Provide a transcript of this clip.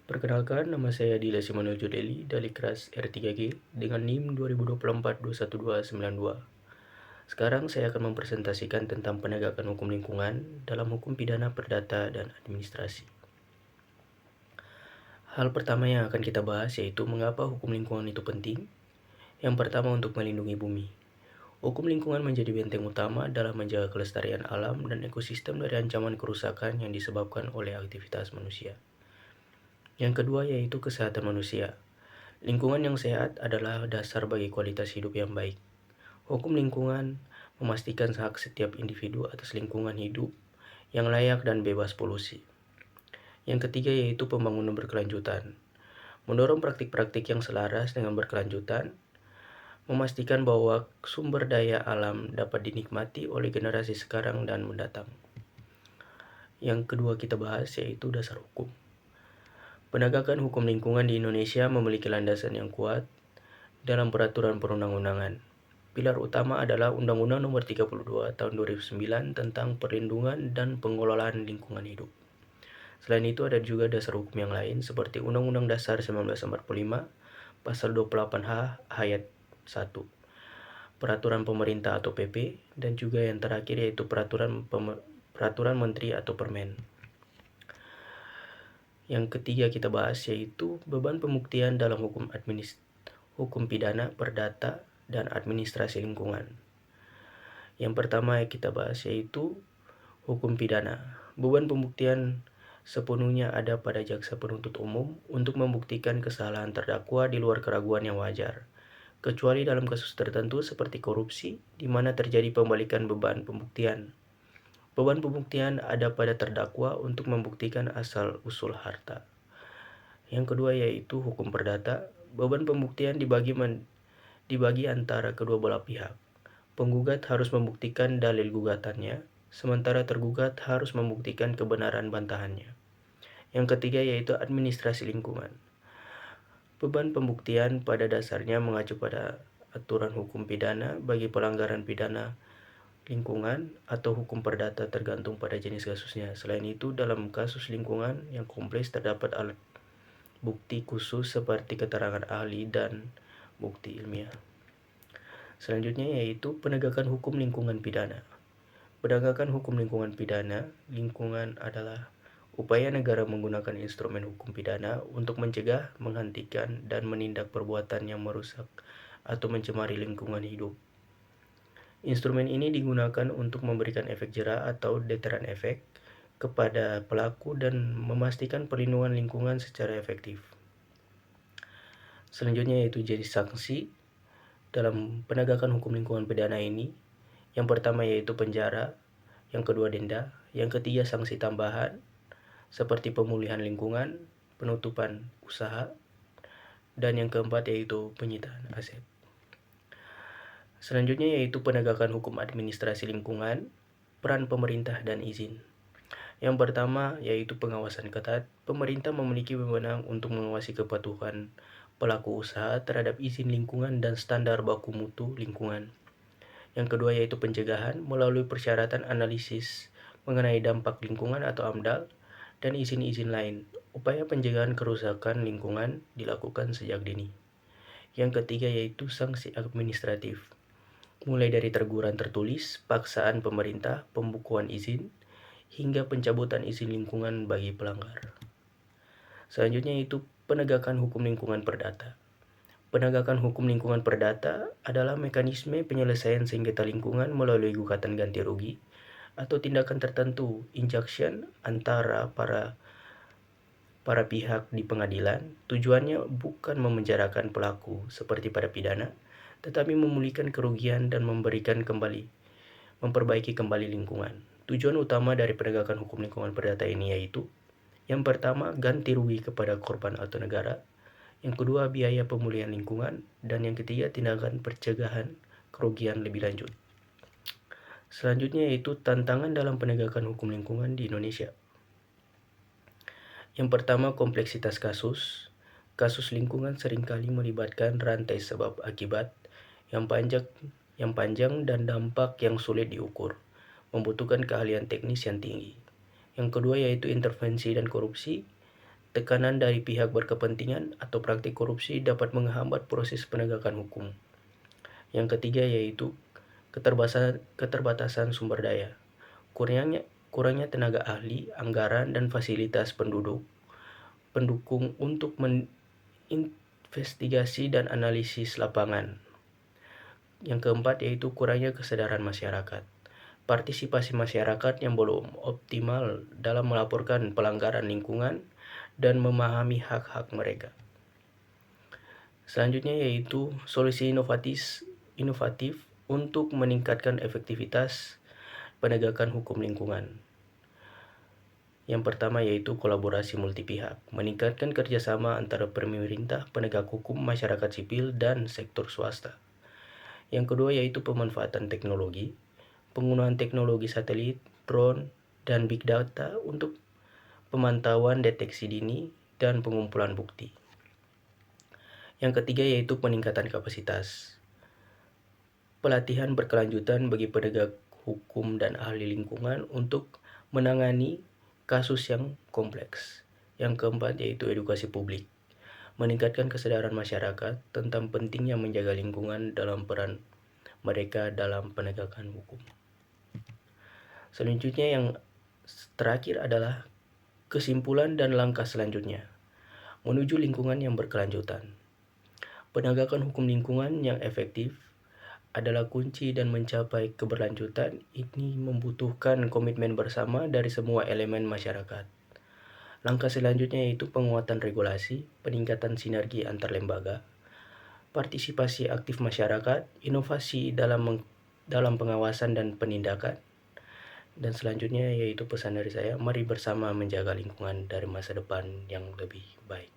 Perkenalkan, nama saya Dila Simanuljo Deli dari kelas R3G dengan NIM 2024-21292. Sekarang saya akan mempresentasikan tentang penegakan hukum lingkungan dalam hukum pidana perdata dan administrasi. Hal pertama yang akan kita bahas yaitu mengapa hukum lingkungan itu penting. Yang pertama, untuk melindungi bumi. Hukum lingkungan menjadi benteng utama dalam menjaga kelestarian alam dan ekosistem dari ancaman kerusakan yang disebabkan oleh aktivitas manusia. Yang kedua yaitu kesehatan manusia. Lingkungan yang sehat adalah dasar bagi kualitas hidup yang baik. Hukum lingkungan memastikan hak setiap individu atas lingkungan hidup yang layak dan bebas polusi. Yang ketiga yaitu pembangunan berkelanjutan. Mendorong praktik-praktik yang selaras dengan berkelanjutan, memastikan bahwa sumber daya alam dapat dinikmati oleh generasi sekarang dan mendatang. Yang kedua kita bahas yaitu dasar hukum. Penegakan hukum lingkungan di Indonesia memiliki landasan yang kuat dalam peraturan perundang-undangan. Pilar utama adalah Undang-Undang Nomor 32 Tahun 2009 tentang perlindungan dan pengelolaan lingkungan hidup. Selain itu ada juga dasar hukum yang lain seperti Undang-Undang Dasar 1945 Pasal 28H Ayat 1, Peraturan Pemerintah atau PP, dan juga yang terakhir yaitu Peraturan Menteri atau Permen. Yang ketiga kita bahas yaitu beban pembuktian dalam hukum pidana, perdata, dan administrasi lingkungan. Yang pertama yang kita bahas yaitu hukum pidana. Beban pembuktian sepenuhnya ada pada jaksa penuntut umum untuk membuktikan kesalahan terdakwa di luar keraguan yang wajar, kecuali dalam kasus tertentu seperti korupsi, di mana terjadi pembalikan beban pembuktian. Beban pembuktian ada pada terdakwa untuk membuktikan asal-usul harta. Yang kedua yaitu hukum perdata. Beban pembuktian dibagi antara kedua belah pihak. Penggugat harus membuktikan dalil gugatannya, sementara tergugat harus membuktikan kebenaran bantahannya. Yang ketiga yaitu administrasi lingkungan. Beban pembuktian pada dasarnya mengacu pada aturan hukum pidana bagi pelanggaran pidana lingkungan atau hukum perdata tergantung pada jenis kasusnya. Selain itu, dalam kasus lingkungan yang kompleks terdapat alat bukti khusus seperti keterangan ahli dan bukti ilmiah. Selanjutnya yaitu penegakan hukum lingkungan pidana. Penegakan hukum lingkungan pidana lingkungan adalah upaya negara menggunakan instrumen hukum pidana untuk mencegah, menghentikan, dan menindak perbuatan yang merusak atau mencemari lingkungan hidup. Instrumen ini digunakan untuk memberikan efek jera atau deteran efek kepada pelaku dan memastikan perlindungan lingkungan secara efektif. Selanjutnya yaitu jenis sanksi dalam penegakan hukum lingkungan pidana ini. Yang pertama yaitu penjara, yang kedua denda, yang ketiga sanksi tambahan seperti pemulihan lingkungan, penutupan usaha, dan yang keempat yaitu penyitaan aset. Selanjutnya yaitu penegakan hukum administrasi lingkungan, peran pemerintah dan izin. Yang pertama yaitu pengawasan ketat. Pemerintah memiliki wewenang untuk mengawasi kepatuhan pelaku usaha terhadap izin lingkungan dan standar baku mutu lingkungan. Yang kedua yaitu pencegahan melalui persyaratan analisis mengenai dampak lingkungan atau AMDAL dan izin-izin lain. Upaya pencegahan kerusakan lingkungan dilakukan sejak dini. Yang ketiga yaitu sanksi administratif, mulai dari teguran tertulis, paksaan pemerintah, pembukuan izin, hingga pencabutan izin lingkungan bagi pelanggar. Selanjutnya yaitu penegakan hukum lingkungan perdata. Penegakan hukum lingkungan perdata adalah mekanisme penyelesaian sengketa lingkungan melalui gugatan ganti rugi atau tindakan tertentu injunction antara para pihak di pengadilan. Tujuannya bukan memenjarakan pelaku seperti pada pidana, tetapi memulihkan kerugian dan memperbaiki kembali lingkungan. Tujuan utama dari penegakan hukum lingkungan perdata ini yaitu yang pertama, ganti rugi kepada korban atau negara. Yang kedua, biaya pemulihan lingkungan. Dan yang ketiga, tindakan pencegahan kerugian lebih lanjut. Selanjutnya yaitu tantangan dalam penegakan hukum lingkungan di Indonesia. Yang pertama, kompleksitas kasus. Kasus lingkungan seringkali melibatkan rantai sebab akibat yang panjang dan dampak yang sulit diukur, membutuhkan keahlian teknis yang tinggi. Yang kedua yaitu intervensi dan korupsi. tekanan dari pihak berkepentingan atau praktik korupsi dapat menghambat proses penegakan hukum. Yang ketiga yaitu keterbatasan sumber daya. Kurangnya tenaga ahli, anggaran, dan fasilitas pendukung untuk menginvestigasi dan analisis lapangan. Yang keempat yaitu kurangnya kesadaran masyarakat. Partisipasi masyarakat yang belum optimal dalam melaporkan pelanggaran lingkungan dan memahami hak-hak mereka. Selanjutnya yaitu solusi inovatif untuk meningkatkan efektivitas penegakan hukum lingkungan. Yang pertama yaitu kolaborasi multipihak, meningkatkan kerjasama antara pemerintah, penegak hukum, masyarakat sipil, dan sektor swasta. Yang kedua yaitu pemanfaatan teknologi, penggunaan teknologi satelit, drone, dan big data untuk pemantauan deteksi dini dan pengumpulan bukti. Yang ketiga yaitu peningkatan kapasitas, pelatihan berkelanjutan bagi penegak hukum dan ahli lingkungan untuk menangani kasus yang kompleks. Yang keempat yaitu edukasi publik, meningkatkan kesadaran masyarakat tentang pentingnya menjaga lingkungan dalam peran mereka dalam penegakan hukum. Selanjutnya yang terakhir adalah kesimpulan dan langkah selanjutnya menuju lingkungan yang berkelanjutan. Penegakan hukum lingkungan yang efektif adalah kunci dan mencapai keberlanjutan ini membutuhkan komitmen bersama dari semua elemen masyarakat. Langkah selanjutnya yaitu penguatan regulasi, peningkatan sinergi antar lembaga, partisipasi aktif masyarakat, inovasi dalam pengawasan dan penindakan. Dan selanjutnya yaitu pesan dari saya, mari bersama menjaga lingkungan dari masa depan yang lebih baik.